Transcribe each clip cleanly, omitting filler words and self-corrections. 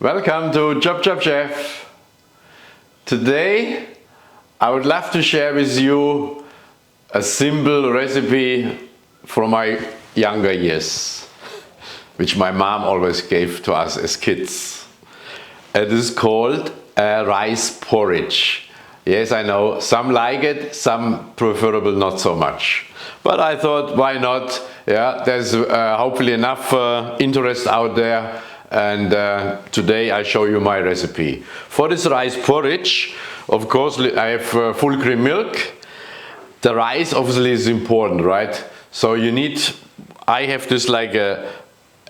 Welcome to ChopChopChef. Today I would love to share with you a simple recipe from my younger years, which my mom always gave to us as kids. It is called rice porridge. Yes, I know, some like it, some preferable not so much. But I thought, why not? Yeah, there's hopefully enough interest out there. And today I show you my recipe. For this rice porridge, of course, I have full cream milk. The rice obviously is important, right? So you need, I have this like a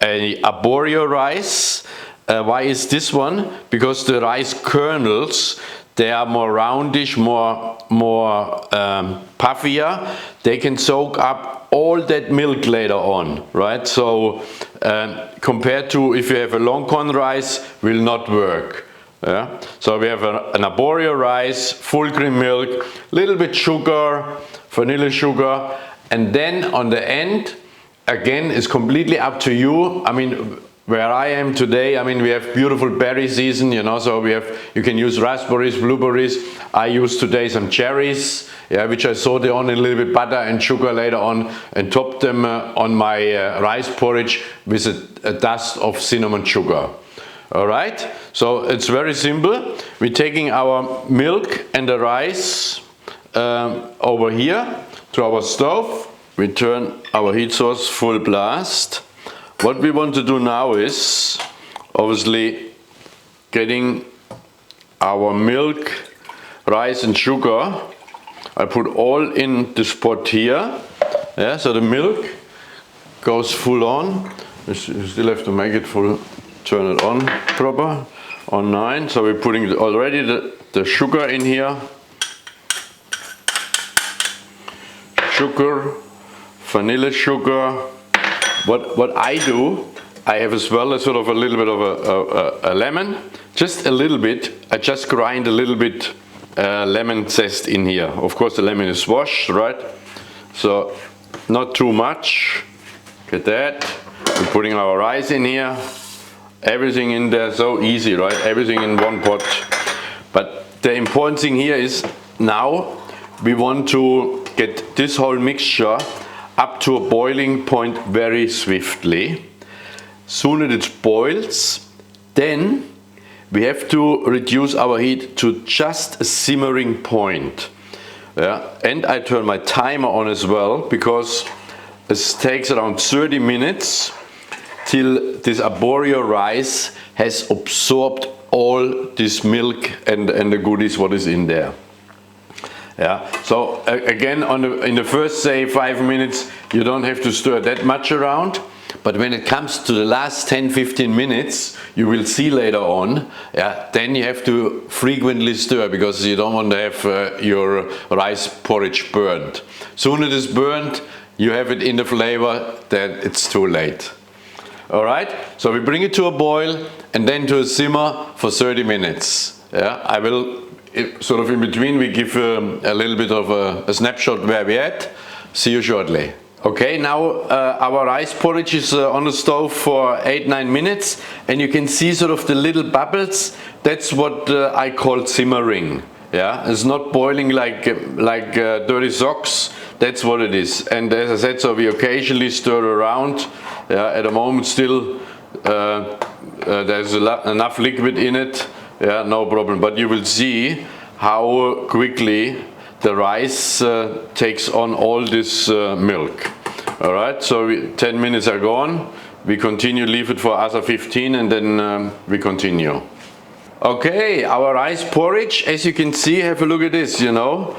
arborio rice. Why is this one? Because the rice kernels, they are more roundish, more puffier. They can soak up all that milk later on, right? So compared to if you have a long corn rice, will not work. Yeah? So we have an arborio rice, full cream milk, little bit sugar, vanilla sugar, and then on the end, again, it's completely up to you. I mean, where I am today, I mean, we have beautiful berry season, you know, so you can use raspberries, blueberries. I use today some cherries, yeah, which I saute on a little bit butter and sugar later on and top them on my rice porridge with a dust of cinnamon sugar. All right, so it's very simple. We're taking our milk and the rice over here to our stove. We turn our heat source full blast. What we want to do now is obviously getting our milk, rice and sugar. I put all in this pot here. Yeah, so the milk goes full on. You still have to make it full, turn it on proper, on 9. So we're putting already the sugar in here. Sugar, vanilla sugar. What I do, I have as well a sort of a little bit of a lemon, just a little bit. I just grind a little bit lemon zest in here. Of course the lemon is washed, right? So not too much. Get that. We're putting our rice in here. Everything in there, so easy, right? Everything in one pot. But the important thing here is now we want to get this whole mixture up to a boiling point very swiftly. Soon as it boils, then we have to reduce our heat to just a simmering point. Yeah? And I turn my timer on as well, because it takes around 30 minutes till this arborio rice has absorbed all this milk and the goodies what is in there. Yeah. So again, in the first, say, 5 minutes, you don't have to stir that much around. But when it comes to the last 10-15 minutes, you will see later on, yeah, then you have to frequently stir, because you don't want to have your rice porridge burnt. Soon it is burnt, you have it in the flavor, then it's too late. All right, so we bring it to a boil and then to a simmer for 30 minutes. Yeah, I will sort of in between, we give a little bit of a snapshot where we're at. See you shortly. Okay, now our rice porridge is on the stove for 8-9 minutes, and you can see sort of the little bubbles. That's what I call simmering. Yeah, it's not boiling like dirty socks. That's what it is. And as I said, so we occasionally stir around. At the moment still there's enough liquid in it. Yeah, no problem. But you will see how quickly the rice takes on all this milk. All right, so 10 minutes are gone. We continue, leave it for other 15, and then we continue. Okay, our rice porridge, as you can see, have a look at this, you know.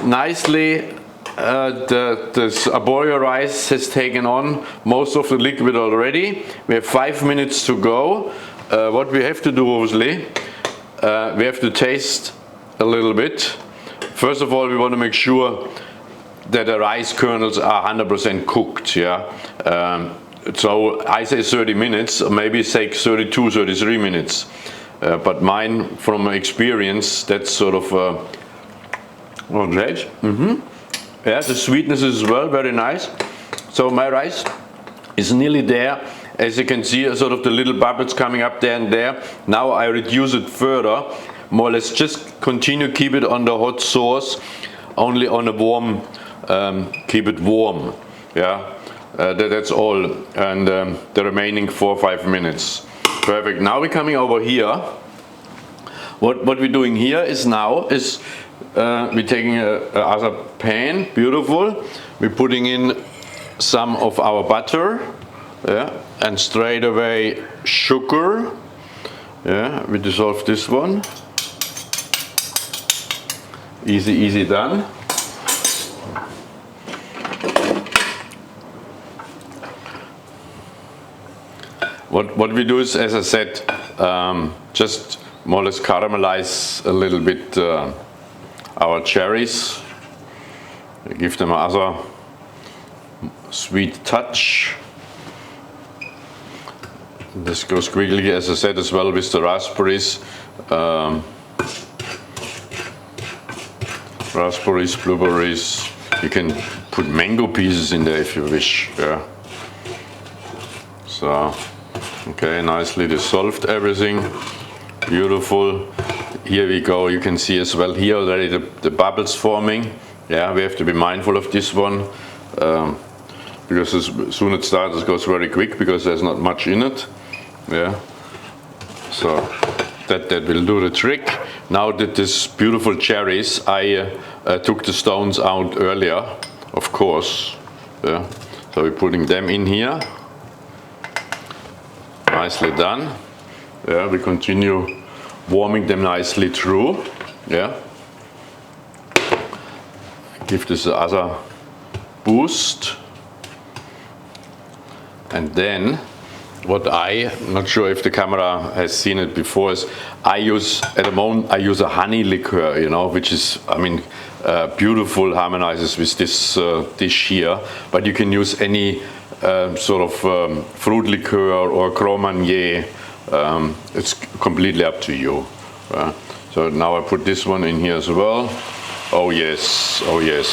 Nicely, this arborio rice has taken on most of the liquid already. We have 5 minutes to go. What we have to do, obviously, we have to taste a little bit. First of all, we want to make sure that the rice kernels are 100% cooked. Yeah. So I say 30 minutes, or maybe say 32, 33 minutes. But mine, from experience, that's sort of great. Yeah, the sweetness is as well very nice. So my rice is nearly there, as you can see, sort of the little bubbles coming up there and there. Now I reduce it further, more or less just continue, keep it on the hot sauce, only on a warm, keep it warm, yeah, that's all, and the remaining 4 or 5 minutes. Perfect. Now we're coming over here. What we're doing here is we're taking another pan, beautiful. We're putting in some of our butter, yeah, and straight away sugar. Yeah, we dissolve this one. Easy done. What we do is, as I said, just more or less caramelize a little bit our cherries. Give them another sweet touch. This goes quickly, as I said, as well with the raspberries. Raspberries, blueberries. You can put mango pieces in there if you wish. Yeah. So, okay, nicely dissolved everything. Beautiful. Here we go. You can see as well here already the bubbles forming. Yeah, we have to be mindful of this one because as soon as it starts, it goes very quick because there's not much in it. Yeah. So that will do the trick. Now that this beautiful cherries, I took the stones out earlier, of course. Yeah. So we're putting them in here. Nicely done. Yeah, we continue warming them nicely through. Yeah. Give this other boost. And then what not sure if the camera has seen it before, is at the moment I use a honey liqueur, you know, which is, I mean, beautiful, harmonizes with this dish here. But you can use any sort of fruit liqueur or Grand Marnier. It's completely up to you. So now I put this one in here as well. Oh yes, oh yes.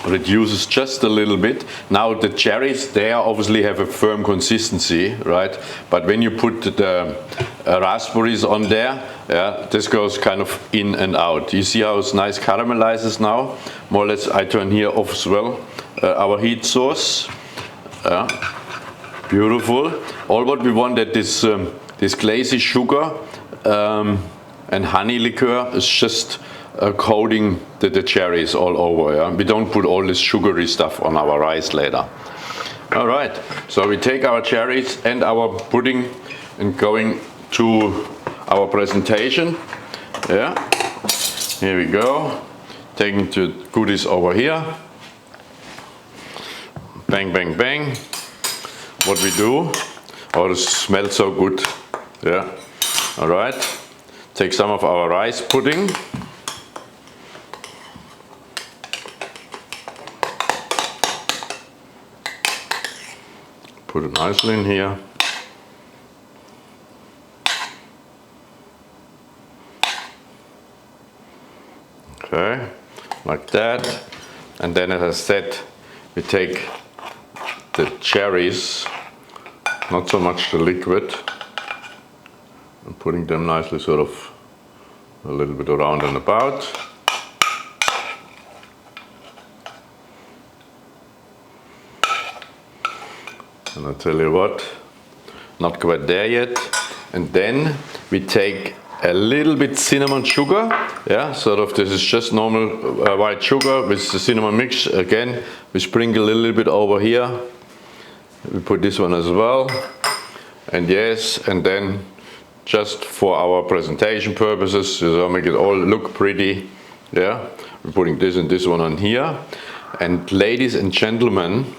Reduces just a little bit. Now the cherries, they obviously have a firm consistency, right? But when you put the raspberries on there, yeah, this goes kind of in and out. You see how it's nice caramelizes now? More or less, I turn here off as well. Our heat source. Beautiful. All what we want that this glazy sugar and honey liqueur is just coating the cherries all over. Yeah? We don't put all this sugary stuff on our rice later. All right, so we take our cherries and our pudding and going to our presentation. Yeah, here we go. Taking the goodies over here. Bang, bang, bang. What we do, oh, this smells so good. Yeah, all right. Take some of our rice pudding. Put it nicely in here. Okay, like that. And then, as I said, we take the cherries, not so much the liquid, and putting them nicely sort of a little bit around and about. And I tell you what, not quite there yet. And then we take a little bit cinnamon sugar. Yeah, sort of this is just normal white sugar with the cinnamon mix. Again, we sprinkle a little bit over here. We put this one as well. And yes, and then just for our presentation purposes, so make it all look pretty. Yeah, we're putting this and this one on here. And ladies and gentlemen,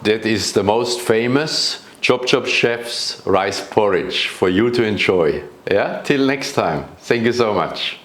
that is the most famous ChopChopChef's rice porridge for you to enjoy. Yeah, till next time. Thank you so much.